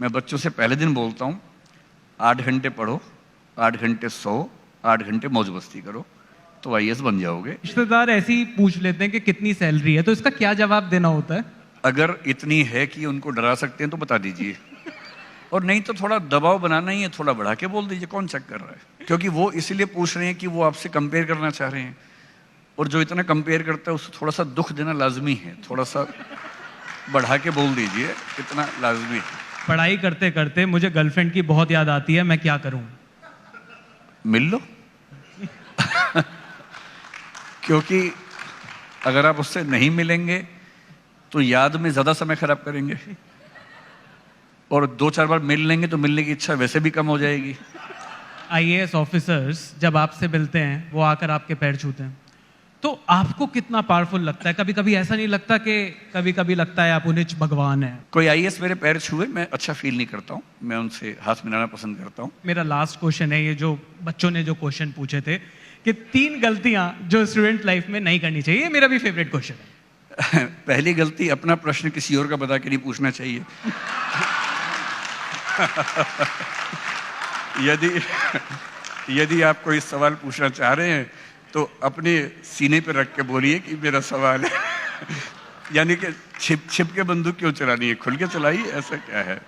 मैं बच्चों से पहले दिन बोलता हूँ 8 घंटे पढ़ो, 8 घंटे सो, 8 घंटे मौज मस्ती करो, तो आईएएस बन जाओगे। रिश्तेदार ऐसे ही पूछ लेते हैं कि कितनी सैलरी है, तो इसका क्या जवाब देना होता है? अगर इतनी है कि उनको डरा सकते हैं तो बता दीजिए, और नहीं तो थोड़ा दबाव बनाना ही है, थोड़ा बढ़ा के बोल दीजिए, कौन चेक कर रहा है। क्योंकि वो इसीलिए पूछ रहे हैं कि वो आपसे कंपेयर करना चाह रहे हैं, और जो इतना कंपेयर करता है उसको थोड़ा सा दुख देना लाजमी है। थोड़ा सा बढ़ा के बोल दीजिए, इतना लाजमी है। पढ़ाई करते करते मुझे गर्लफ्रेंड की बहुत याद आती है, मैं क्या करूं? मिल लो। क्योंकि अगर आप उससे नहीं मिलेंगे तो याद में ज्यादा समय खराब करेंगे, और 2-4 बार मिल लेंगे तो मिलने की इच्छा वैसे भी कम हो जाएगी। आईएएस ऑफिसर्स जब आपसे मिलते हैं, वो आकर आपके पैर छूते हैं, तो आपको कितना पावरफुल लगता है? कभी कभी ऐसा नहीं लगता कि कभी कभी लगता है आप उन्हें भगवान है? कोई आईएएस मेरे पैर छुए, मैं अच्छा फील नहीं करता हूँ, मैं उनसे हाथ मिलाना पसंद करता हूँ। मेरा लास्ट क्वेश्चन है, ये जो बच्चों ने जो क्वेश्चन पूछे थे कि 3 गलतियां जो स्टूडेंट लाइफ में नहीं करनी चाहिए, मेरा भी फेवरेट क्वेश्चन है। पहली गलती, अपना प्रश्न किसी और का बता के नहीं पूछना चाहिए। यदि आप कोई सवाल पूछना चाह रहे हैं तो अपने सीने पे रख के बोलिए कि मेरा सवाल है। यानी कि छिप छिप के बंदूक क्यों चलानी है, खुल के चलाइए, ऐसा क्या है।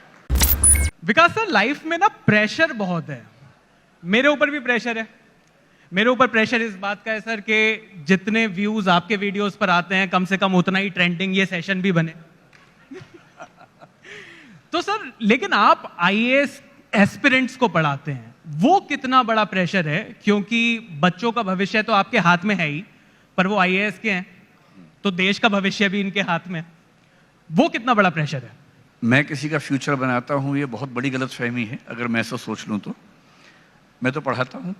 विकास सर, लाइफ में ना प्रेशर बहुत है। मेरे ऊपर भी प्रेशर है। मेरे ऊपर प्रेशर इस बात का है सर कि जितने व्यूज आपके वीडियोस पर आते हैं, कम से कम उतना ही ट्रेंडिंग ये सेशन भी बने। तो सर, लेकिन आप आईएएस एस्पिरेंट्स को पढ़ाते हैं, वो कितना बड़ा प्रेशर है? क्योंकि बच्चों का भविष्य तो आपके हाथ में है ही, पर वो आईएएस के हैं तो देश का भविष्य भी इनके हाथ में है। वो कितना बड़ा प्रेशर है? मैं किसी का फ्यूचर बनाता हूँ, ये बहुत बड़ी गलतफहमी है अगर मैं ऐसा सोच लूँ तो। मैं तो पढ़ाता हूँ।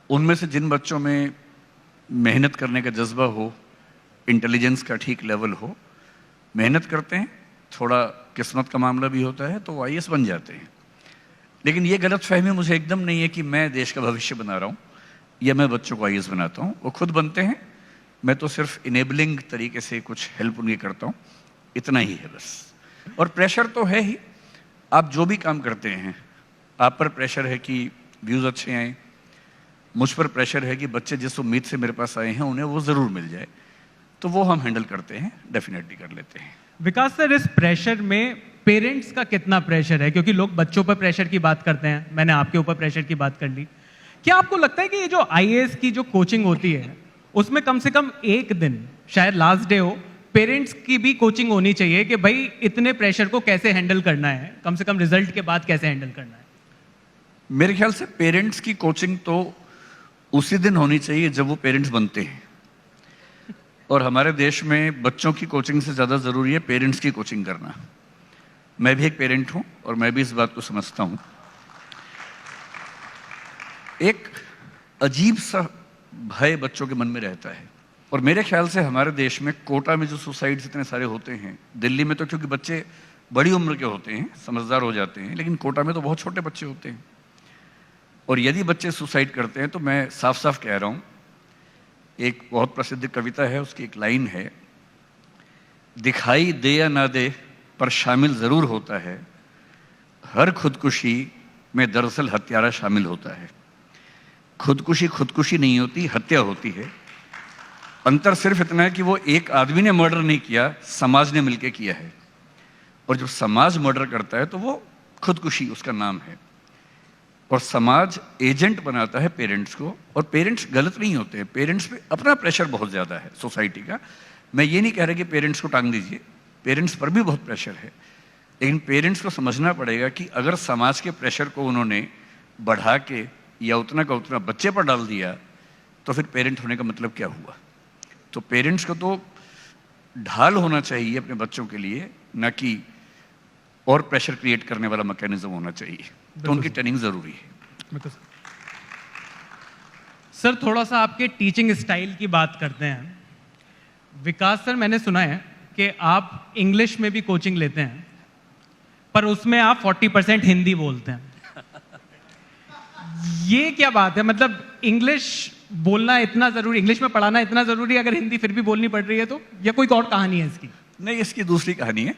उनमें से जिन बच्चों में मेहनत करने का जज्बा हो, इंटेलिजेंस का ठीक लेवल हो, मेहनत करते हैं, थोड़ा किस्मत का मामला भी होता है, तो वो आईएएस बन जाते हैं। लेकिन ये गलतफहमी मुझे एकदम नहीं है कि मैं देश का भविष्य बना रहा हूँ या मैं बच्चों को आईएएस बनाता हूँ। वो खुद बनते हैं, मैं तो सिर्फ इनेबलिंग तरीके से कुछ हेल्प उनकी करता हूँ, इतना ही है बस। और प्रेशर तो है ही, आप जो भी काम करते हैं आप पर प्रेशर है कि व्यूज़ अच्छे आएँ, मुझ पर प्रेशर है कि बच्चे जिस उम्मीद से मेरे पास आए हैं उन्हें वो ज़रूर मिल जाए, तो वो हम हैंडल करते हैं, डेफिनेटली कर लेते हैं। विकास सर, इस प्रेशर में पेरेंट्स का कितना प्रेशर है? क्योंकि लोग बच्चों पर प्रेशर की बात करते हैं, मैंने आपके ऊपर प्रेशर की बात कर ली। क्या आपको लगता है कि ये जो आईएएस की जो कोचिंग होती है उसमें कम से कम एक दिन, शायद लास्ट डे हो, पेरेंट्स की भी कोचिंग होनी चाहिए कि भाई इतने प्रेशर को कैसे हैंडल करना है, कम से कम रिजल्ट के बाद कैसे हैंडल करना है? मेरे ख्याल से पेरेंट्स की कोचिंग तो उसी दिन होनी चाहिए जब वो पेरेंट्स बनते हैं, और हमारे देश में बच्चों की कोचिंग से ज़्यादा ज़रूरी है पेरेंट्स की कोचिंग करना। मैं भी एक पेरेंट हूँ और मैं भी इस बात को समझता हूँ। एक अजीब सा भय बच्चों के मन में रहता है, और मेरे ख्याल से हमारे देश में कोटा में जो सुसाइड्स इतने सारे होते हैं, दिल्ली में तो क्योंकि बच्चे बड़ी उम्र के होते हैं, समझदार हो जाते हैं, लेकिन कोटा में तो बहुत छोटे बच्चे होते हैं। और यदि बच्चे सुसाइड करते हैं तो मैं साफ साफ कह रहा हूँ, एक बहुत प्रसिद्ध कविता है, उसकी एक लाइन है, दिखाई दे या ना दे पर शामिल ज़रूर होता है, हर खुदकुशी में दरअसल हत्यारा शामिल होता है। खुदकुशी खुदकुशी नहीं होती, हत्या होती है। अंतर सिर्फ इतना है कि वो एक आदमी ने मर्डर नहीं किया, समाज ने मिलकर किया है, और जब समाज मर्डर करता है तो वो खुदकुशी उसका नाम है। और समाज एजेंट बनाता है पेरेंट्स को, और पेरेंट्स गलत नहीं होते हैं, पेरेंट्स पे अपना प्रेशर बहुत ज़्यादा है सोसाइटी का। मैं ये नहीं कह रहा कि पेरेंट्स को टांग दीजिए, पेरेंट्स पर भी बहुत प्रेशर है, लेकिन पेरेंट्स को समझना पड़ेगा कि अगर समाज के प्रेशर को उन्होंने बढ़ा के या उतना का उतना बच्चे पर डाल दिया तो फिर पेरेंट होने का मतलब क्या हुआ। तो पेरेंट्स को तो ढाल होना चाहिए अपने बच्चों के लिए, ना कि और प्रेशर क्रिएट करने वाला मैकेनिज्म होना चाहिए। तो उनकी ट्रेनिंग जरूरी है। सर, थोड़ा सा आपके टीचिंग स्टाइल की बात करते हैं। विकास सर, मैंने सुना है कि आप इंग्लिश में भी कोचिंग लेते हैं, पर उसमें आप 40% हिंदी बोलते हैं। ये क्या बात है? मतलब इंग्लिश बोलना इतना जरूरी, इंग्लिश में पढ़ाना इतना जरूरी, अगर हिंदी फिर भी बोलनी पड़ रही है तो? या कोई और कहानी है इसकी? नहीं, इसकी दूसरी कहानी है।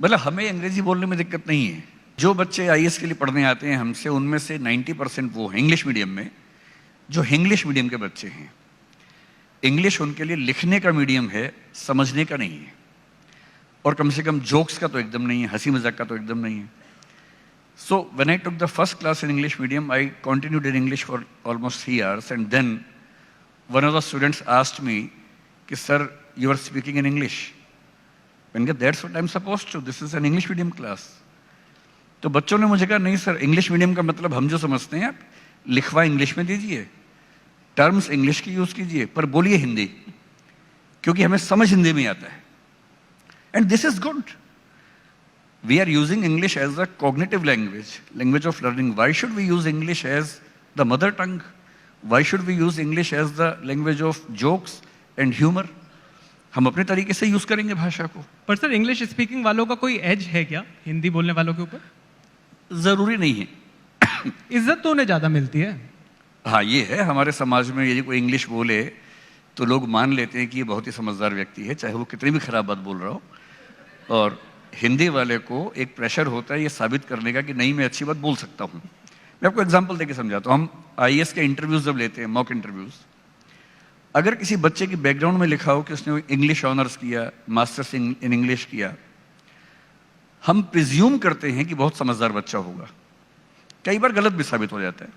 मतलब हमें अंग्रेजी बोलने में दिक्कत नहीं है। जो बच्चे आईएएस के लिए पढ़ने आते हैं हमसे, उनमें से 90% वो हैं इंग्लिश मीडियम में, जो इंग्लिश मीडियम के बच्चे हैं। इंग्लिश उनके लिए लिखने का मीडियम है, समझने का नहीं है। और कम से कम जोक्स का तो एकदम नहीं है, हंसी मजाक का तो एकदम नहीं है। So when I took the first class in English medium, I continued in English for almost 3 hours, and then one of the students asked me, कि sir, you are speaking in English. मैंने कहा that's what I'm supposed to. This is an English medium class. तो बच्चों ने मुझे कहा नहीं sir, English medium का मतलब हम जो समझते हैं, आप लिखवा इंग्लिश में दीजिए, टर्म्स इंग्लिश की यूज कीजिए, पर बोलिए हिंदी, क्योंकि हमें समझ हिंदी में आता है। And this is good. We are using English as a cognitive language, language of learning. Why should we use English as the mother tongue? Why should we use English as the language of jokes and humor? हम अपने तरीके से use करेंगे भाषा को। पर sir English speaking वालों का कोई एज है क्या हिंदी बोलने वालों के ऊपर? जरूरी नहीं है। इज्जत तो उन्हें ज्यादा मिलती है। हाँ, ये है हमारे समाज में, यदि कोई इंग्लिश बोले तो लोग मान लेते हैं कि ये बहुत ही समझदार व्यक्ति है, चाहे वो कितनी भी खराब बात बोल रहा हो। और हिंदी वाले को एक प्रेशर होता है ये साबित करने का कि नहीं, मैं अच्छी बात बोल सकता हूँ। मैं आपको एग्जांपल देके समझाता हूँ। हम आईएएस के इंटरव्यूज जब लेते हैं, मॉक इंटरव्यूज, अगर किसी बच्चे की बैकग्राउंड में लिखा हो कि उसने इंग्लिश ऑनर्स किया, मास्टर्स इन इंग्लिश किया, हम प्रिज्यूम करते हैं कि बहुत समझदार बच्चा होगा। कई बार गलत भी साबित हो जाता है।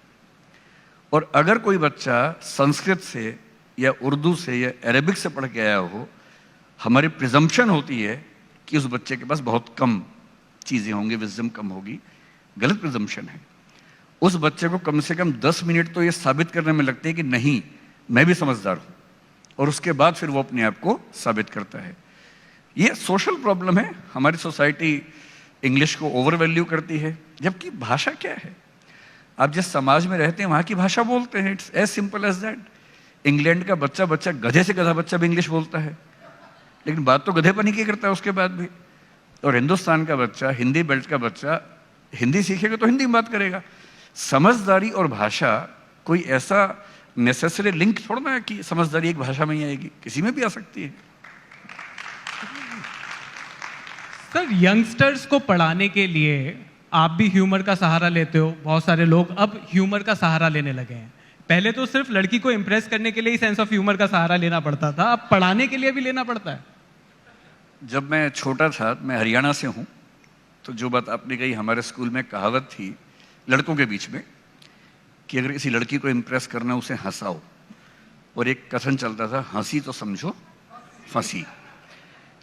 और अगर कोई बच्चा संस्कृत से या उर्दू से या अरेबिक से पढ़ के आया हो, हमारी प्रिजम्पशन होती है कि उस बच्चे के पास बहुत कम चीज़ें होंगी, विजडम कम होगी। गलत प्रिजम्पशन है। उस बच्चे को कम से कम 10 मिनट तो ये साबित करने में लगते हैं कि नहीं, मैं भी समझदार हूँ, और उसके बाद फिर वो अपने आप को साबित करता है। ये सोशल प्रॉब्लम है। हमारी सोसाइटी इंग्लिश को ओवर वैल्यू करती है, जबकि भाषा क्या है? आप जिस समाज में रहते हैं वहाँ की भाषा बोलते हैं। It's as simple as that. England का बच्चा गधे से गधा बच्चा भी इंग्लिश बोलता है, लेकिन बात तो गधेपनी की करता है उसके बाद भी। और हिंदुस्तान का बच्चा, हिंदी बेल्ट का बच्चा हिंदी सीखेगा तो हिंदी में बात करेगा। समझदारी और भाषा कोई ऐसा नेसेसरी लिंक थोड़ा ना है कि समझदारी एक भाषा में ही आएगी, किसी में भी आ सकती है। सर यंगस्टर्स को पढ़ाने के लिए आप भी ह्यूमर का सहारा लेते हो। बहुत सारे लोग अब ह्यूमर का सहारा लेने लगे हैं। पहले तो सिर्फ लड़की को इंप्रेस करने के लिए ही सेंस ऑफ ह्यूमर का सहारा लेना पड़ता था, अब पढ़ाने के लिए भी लेना पड़ता है। जब मैं छोटा था, मैं हरियाणा से हूँ, तो जो बात आपने कही, हमारे स्कूल में कहावत थी लड़कों के बीच में कि अगर किसी लड़की को इम्प्रेस करना, उसे हंसाओ। और एक कथन चलता था, हंसी तो समझो फंसी।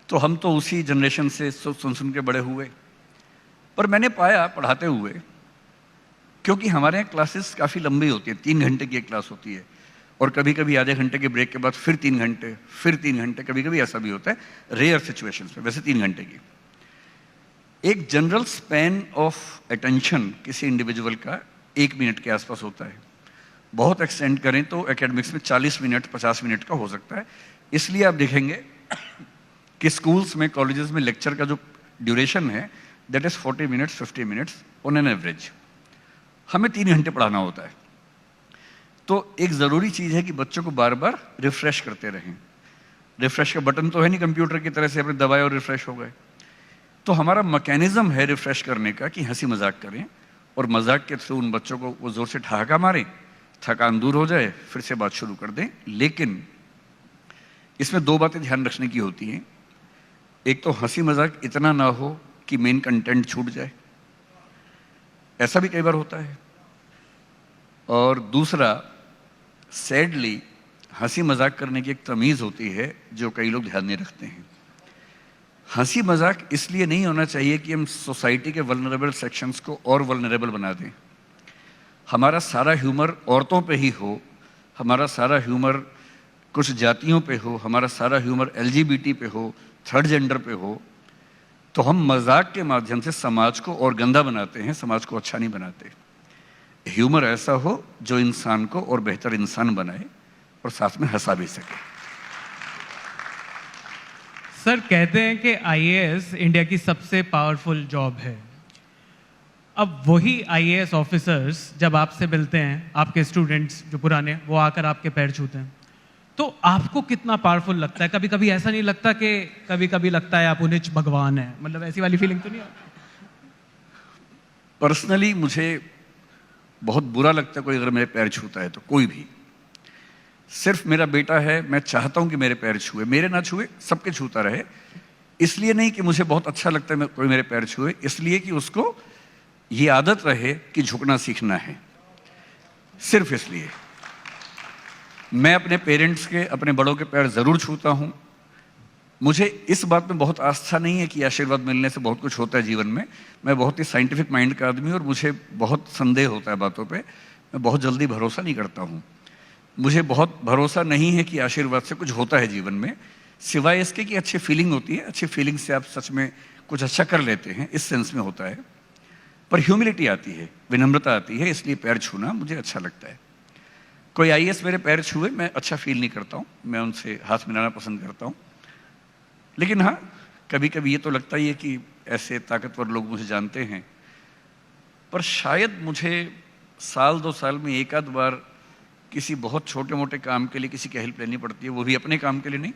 तो हम तो उसी जनरेशन से सुन के बड़े हुए। पर मैंने पाया पढ़ाते हुए, क्योंकि हमारे यहाँ क्लासेस काफ़ी लंबी होती है, 3 घंटे की एक क्लास होती है, और कभी कभी आधे घंटे के ब्रेक के बाद फिर 3 घंटे, फिर 3 घंटे, कभी कभी ऐसा भी होता है रेयर सिचुएशंस में, वैसे 3 घंटे की। एक जनरल स्पैन ऑफ अटेंशन किसी इंडिविजुअल का 1 मिनट के आसपास होता है। बहुत एक्सटेंड करें तो एकेडमिक्स में 40 मिनट 50 मिनट का हो सकता है। इसलिए आप देखेंगे कि स्कूल्स में, कॉलेजेस में लेक्चर का जो ड्यूरेशन है that is 40 minutes 50 minutes on an average. हमें 3 घंटे पढ़ाना होता है। तो एक ज़रूरी चीज़ है कि बच्चों को बार बार रिफ्रेश करते रहें। रिफ्रेश का बटन तो है नहीं कंप्यूटर की तरह से अपने दबाए और रिफ्रेश हो गए। तो हमारा मैकेनिज्म है रिफ्रेश करने का कि हंसी मजाक करें, और मजाक के थ्रू उन बच्चों को वो ज़ोर से ठहाका मारें, थकान दूर हो जाए, फिर से बात शुरू कर दें। लेकिन इसमें 2 बातें ध्यान रखने की होती हैं। एक तो हंसी मजाक इतना ना हो कि मेन कंटेंट छूट जाए, ऐसा भी कई बार होता है। और दूसरा, सैडली हंसी मजाक करने की एक तमीज़ होती है जो कई लोग ध्यान नहीं रखते हैं। हंसी मजाक इसलिए नहीं होना चाहिए कि हम सोसाइटी के वल्नरेबल सेक्शंस को और वल्नरेबल बना दें। हमारा सारा ह्यूमर औरतों पे ही हो, हमारा सारा ह्यूमर कुछ जातियों पे हो, हमारा सारा ह्यूमर LGBT पे हो, थर्ड जेंडर पे हो, तो हम मजाक के माध्यम से समाज को और गंदा बनाते हैं, समाज को अच्छा नहीं बनाते। ह्यूमर ऐसा हो जो इंसान को और बेहतर इंसान बनाए और साथ में हंसा भी सके। सर कहते हैं कि आईएएस इंडिया की सबसे पावरफुल जॉब है। अब वही आईएएस ऑफिसर्स जब आपसे मिलते हैं, आपके स्टूडेंट्स जो पुराने, वो आकर आपके पैर छूते हैं, तो आपको कितना पावरफुल लगता है? कभी कभी ऐसा नहीं लगता कि कभी कभी लगता है आप उन्हें भगवान है, मतलब ऐसी वाली फीलिंग तो नहीं आती? पर्सनली मुझे बहुत बुरा लगता है कोई अगर मेरे पैर छूता है, तो कोई भी, सिर्फ मेरा बेटा है, मैं चाहता हूं कि मेरे पैर छुए, मेरे ना छुए सबके छूता रहे। इसलिए नहीं कि मुझे बहुत अच्छा लगता है कोई मेरे पैर छुए, इसलिए कि उसको ये आदत रहे कि झुकना सीखना है। सिर्फ इसलिए मैं अपने पेरेंट्स के, अपने बड़ों के पैर जरूर छूता हूं। मुझे इस बात में बहुत आस्था नहीं है कि आशीर्वाद मिलने से बहुत कुछ होता है जीवन में। मैं बहुत ही साइंटिफिक माइंड का आदमी हूं और मुझे बहुत संदेह होता है बातों पे। मैं बहुत जल्दी भरोसा नहीं करता हूं। मुझे बहुत भरोसा नहीं है कि आशीर्वाद से कुछ होता है जीवन में, सिवाय इसके कि अच्छी फीलिंग होती है। अच्छी फीलिंग से आप सच में कुछ अच्छा कर लेते हैं, इस सेंस में होता है। पर ह्यूमिलिटी आती है, विनम्रता आती है, इसलिए पैर छूना मुझे अच्छा लगता है। कोई आईएएस मेरे पैर छुए, मैं अच्छा फील नहीं करता हूँ, मैं उनसे हाथ मिलाना पसंद करता हूँ। लेकिन हाँ, कभी कभी ये तो लगता ही है कि ऐसे ताकतवर लोग मुझे जानते हैं, पर शायद मुझे साल 2 साल में एक आध बार किसी बहुत छोटे मोटे काम के लिए किसी की हेल्प लेनी पड़ती है, वो भी अपने काम के लिए नहीं,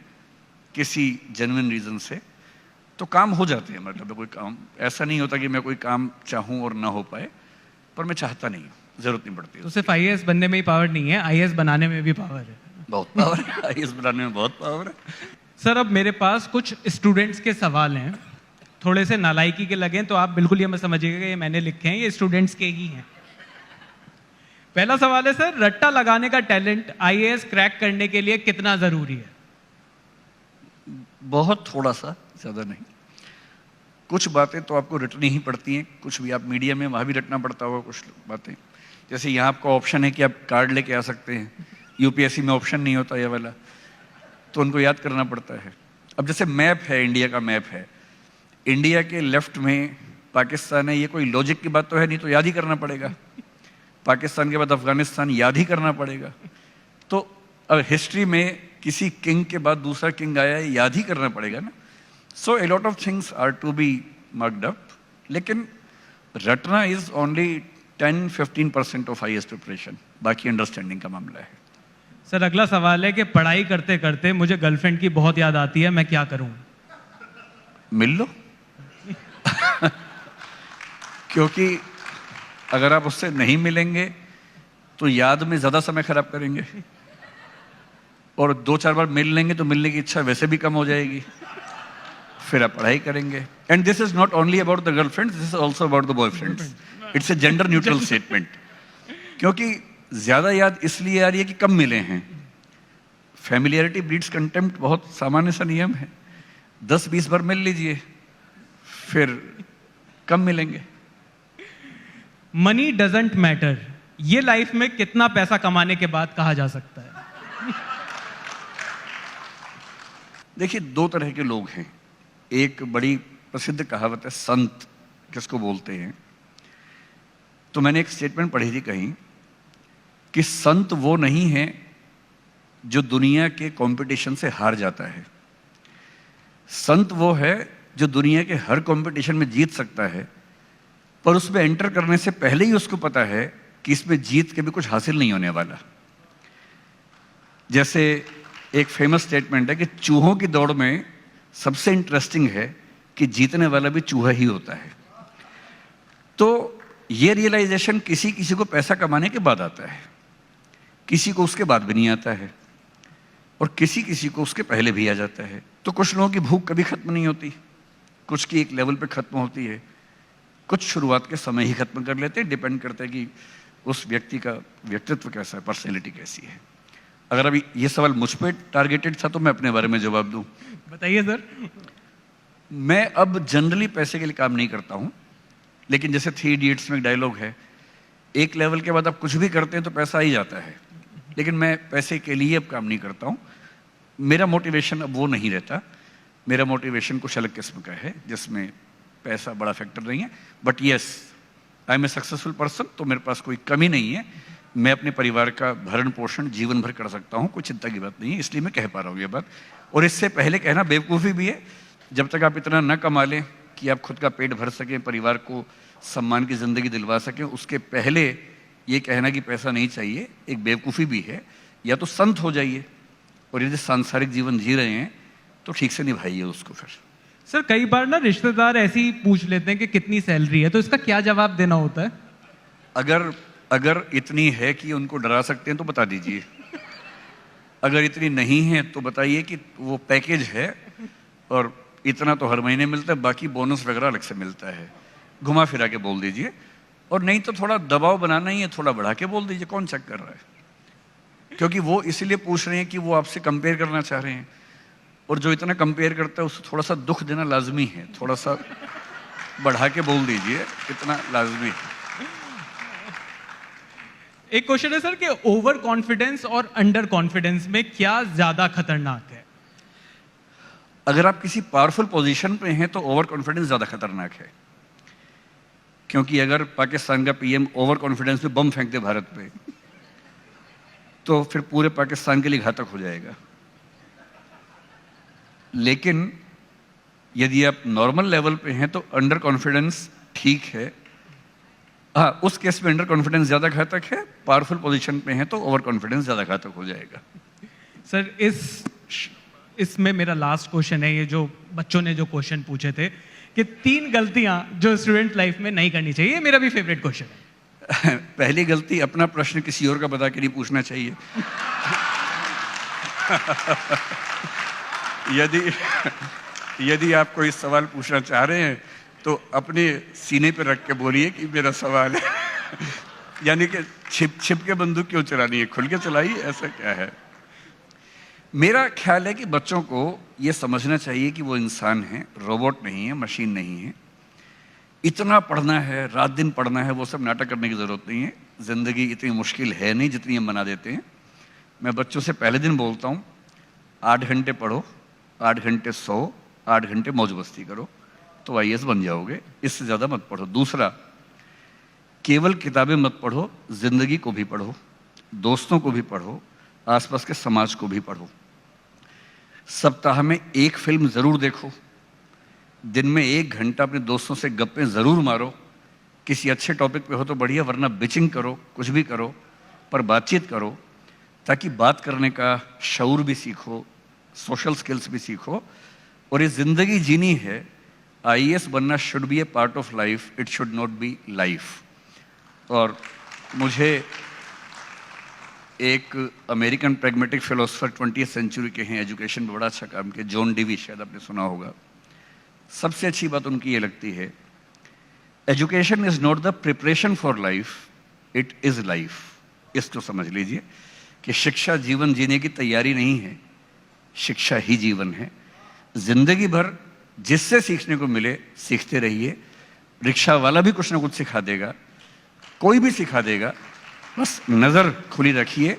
किसी जेन्युइन रीज़न से, तो काम हो जाते हैं। मतलब कोई काम ऐसा नहीं होता कि मैं कोई काम चाहूँ और ना हो पाए, पर मैं चाहता नहीं, जरूरत नहीं पड़ती। तो सिर्फ आईएएस बनने में ही पावर नहीं है, आईएएस बनाने में भी पावर है। बहुत पावर है, आईएएस बनाने में बहुत पावर है। सर, अब मेरे पास कुछ स्टूडेंट्स के सवाल हैं, थोड़े से नालायकी के लगे तो आप बिल्कुल ये मत समझिएगा कि ये मैंने लिखे हैं, ये स्टूडेंट्स के ही हैं। पहला सवाल है सर, रट्टा लगाने का टैलेंट आईएएस क्रैक करने के लिए कितना जरूरी है? बहुत थोड़ा सा, ज्यादा नहीं। कुछ बातें तो आपको रटनी ही पड़ती हैं, कुछ भी आप मीडिया में वहां भी रटना पड़ता होगा कुछ बातें। जैसे यहाँ आपका ऑप्शन है कि आप कार्ड लेके आ सकते हैं, यूपीएससी में ऑप्शन नहीं होता ये वाला, तो उनको याद करना पड़ता है। अब जैसे मैप है, इंडिया का मैप है, इंडिया के लेफ्ट में पाकिस्तान है, ये कोई लॉजिक की बात तो है नहीं, तो याद ही करना पड़ेगा। पाकिस्तान के बाद अफगानिस्तान याद ही करना पड़ेगा। तो अब हिस्ट्री में किसी किंग के बाद दूसरा किंग आया है, याद ही करना पड़ेगा ना। So a lot of things are to be marked up, लेकिन रटना is only 10-15% of IAS preparation, बाकी अंडरस्टैंडिंग का मामला है। सर, अगला सवाल है कि पढ़ाई करते करते मुझे गर्लफ्रेंड की बहुत याद आती है, मैं क्या करूं? मिल लो क्योंकि अगर आप उससे नहीं मिलेंगे तो याद में ज्यादा समय खराब करेंगे, और 2-4 बार मिल लेंगे तो मिलने की इच्छा वैसे भी कम हो जाएगी, फिर आप पढ़ाई करेंगे। And this is not only about the girlfriends, this is also about the boyfriends. It's a gender neutral statement. क्योंकि ज्यादा याद इसलिए आ रही है कि कम मिले हैं। फैमिलियरिटी ब्रीड्स कंटेम्प्ट, बहुत सामान्य सा नियम है। 10-20 बार मिल लीजिए, फिर कम मिलेंगे। मनी डजंट मैटर, ये लाइफ में कितना पैसा कमाने के बाद कहा जा सकता है? देखिए, 2 तरह के लोग हैं। एक बड़ी प्रसिद्ध कहावत है, संत किसको बोलते हैं। तो मैंने एक स्टेटमेंट पढ़ी थी कहीं कि संत वो नहीं है जो दुनिया के कंपटीशन से हार जाता है, संत वो है जो दुनिया के हर कंपटीशन में जीत सकता है, पर उसमें एंटर करने से पहले ही उसको पता है कि इसमें जीत के भी कुछ हासिल नहीं होने वाला। जैसे एक फेमस स्टेटमेंट है कि चूहों की दौड़ में सबसे इंटरेस्टिंग है कि जीतने वाला भी चूहा ही होता है। तो ये रियलाइजेशन किसी किसी को पैसा कमाने के बाद आता है, किसी को उसके बाद भी नहीं आता है, और किसी किसी को उसके पहले भी आ जाता है। तो कुछ लोगों की भूख कभी खत्म नहीं होती, कुछ की एक लेवल पे खत्म होती है, कुछ शुरुआत के समय ही खत्म कर लेते हैं। डिपेंड करता है कि उस व्यक्ति का व्यक्तित्व कैसा है, पर्सनैलिटी कैसी है। अगर अभी ये सवाल मुझ पर टारगेटेड था तो मैं अपने बारे में जवाब दूं। बताइए सर। मैं अब जनरली पैसे के लिए काम नहीं करता हूं, लेकिन जैसे 3 इडियट्स में एक डायलॉग है, एक लेवल के बाद आप कुछ भी करते हैं तो पैसा आ ही जाता है, लेकिन मैं पैसे के लिए अब काम नहीं करता हूं। मेरा मोटिवेशन अब वो नहीं रहता। मेरा मोटिवेशन कुछ अलग किस्म का है, जिसमें पैसा बड़ा फैक्टर नहीं है। But yes, I am a successful person, तो मेरे पास कोई कमी नहीं है। मैं अपने परिवार का भरण पोषण जीवन भर कर सकता हूँ, कोई चिंता की बात नहीं है, इसलिए मैं कह पा रहा हूँ ये बात। और इससे पहले कहना बेवकूफ़ी भी है। जब तक आप इतना न कमा लें कि आप खुद का पेट भर सकें, परिवार को सम्मान की ज़िंदगी दिलवा सकें, उसके पहले ये कहना कि पैसा नहीं चाहिए एक बेवकूफ़ी भी है। या तो संत हो जाइए, और यदि सांसारिक जीवन जी रहे हैं तो ठीक से निभाइए उसको। फिर सर कई बार ना रिश्तेदार ऐसे ही पूछ लेते हैं कि कितनी सैलरी है, तो इसका क्या जवाब देना होता है? अगर इतनी है कि उनको डरा सकते हैं तो बता दीजिए, अगर इतनी नहीं है तो बताइए कि वो पैकेज है और इतना तो हर महीने मिलता है, बाकी बोनस वगैरह अलग से मिलता है। घुमा फिरा के बोल दीजिए, और नहीं तो थोड़ा दबाव बनाना ही है, थोड़ा बढ़ा के बोल दीजिए, कौन चेक कर रहा है? क्योंकि वो इसलिए पूछ रहे हैं कि वो आपसे कंपेयर करना चाह रहे हैं, और जो इतना कंपेयर करता है उसको थोड़ा सा दुख देना लाजमी है। थोड़ा सा बढ़ा के बोल दीजिए, इतना लाजमी है। एक क्वेश्चन है सर कि ओवर कॉन्फिडेंस और अंडर कॉन्फिडेंस में क्या ज्यादा खतरनाक है? अगर आप किसी पावरफुल पोजीशन पे हैं तो ओवर कॉन्फिडेंस ज़्यादा खतरनाक है, क्योंकि अगर पाकिस्तान का पीएम ओवर कॉन्फिडेंस में बम फेंक दे भारत पे तो फिर पूरे पाकिस्तान के लिए घातक हो जाएगा। लेकिन यदि आप नॉर्मल लेवल पे हैं तो अंडर कॉन्फिडेंस ठीक है। हाँ, उस केस में अंडर कॉन्फिडेंस ज़्यादा घातक है, पावरफुल पोजीशन पे हैं तो ओवर कॉन्फिडेंस ज़्यादा घातक हो जाएगा। सर इसमें मेरा लास्ट क्वेश्चन है, ये जो बच्चों ने जो क्वेश्चन पूछे थे कि 3 गलतियां जो स्टूडेंट लाइफ में नहीं करनी चाहिए, मेरा भी फेवरेट क्वेश्चन है। पहली गलती, अपना प्रश्न किसी और का बता के नहीं पूछना चाहिए। यदि आप कोई सवाल पूछना चाह रहे हैं तो अपने सीने पे रख के बोलिए कि मेरा सवाल है। यानी कि छिप के बंदूक क्यों चलानी है, खुल के चलाइए, ऐसा क्या है? मेरा ख्याल है कि बच्चों को ये समझना चाहिए कि वो इंसान हैं, रोबोट नहीं है, मशीन नहीं है। इतना पढ़ना है, रात दिन पढ़ना है, वो सब नाटक करने की ज़रूरत नहीं है। ज़िंदगी इतनी मुश्किल है नहीं जितनी हम बना देते हैं। मैं बच्चों से पहले दिन बोलता हूँ, 8 घंटे पढ़ो, 8 घंटे सो, 8 घंटे मौज मस्ती करो तो आईएएस बन जाओगे, इससे ज़्यादा मत पढ़ो। दूसरा, केवल किताबें मत पढ़ो, ज़िंदगी को भी पढ़ो, दोस्तों को भी पढ़ो, आसपास के समाज को भी पढ़ो। सप्ताह में 1 फिल्म ज़रूर देखो, दिन में 1 घंटा अपने दोस्तों से गप्पें ज़रूर मारो। किसी अच्छे टॉपिक पे हो तो बढ़िया, वरना बिचिंग करो, कुछ भी करो, पर बातचीत करो, ताकि बात करने का शऊर भी सीखो, सोशल स्किल्स भी सीखो। और ये ज़िंदगी जीनी है, आईएएस बनना should be A part of life, it should not be life. और मुझे एक American pragmatic philosopher 20th century के हैं, एजुकेशन में बड़ा अच्छा काम किया, जॉन डीवी, शायद आपने सुना होगा। सबसे अच्छी बात उनकी ये लगती है, education is not the preparation for life, it is life. इसको समझ लीजिए कि शिक्षा जीवन जीने की तैयारी नहीं है, शिक्षा ही जीवन है। जिंदगी भर जिससे सीखने को मिले सीखते रहिए। रिक्शा वाला भी कुछ ना कुछ सिखा देगा, कोई भी सिखा देगा, बस नज़र खुली रखिए,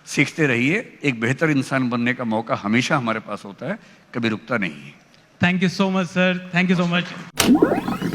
सीखते रहिए। एक बेहतर इंसान बनने का मौका हमेशा हमारे पास होता है, कभी रुकता नहीं है। Thank you so much sir, thank you so much.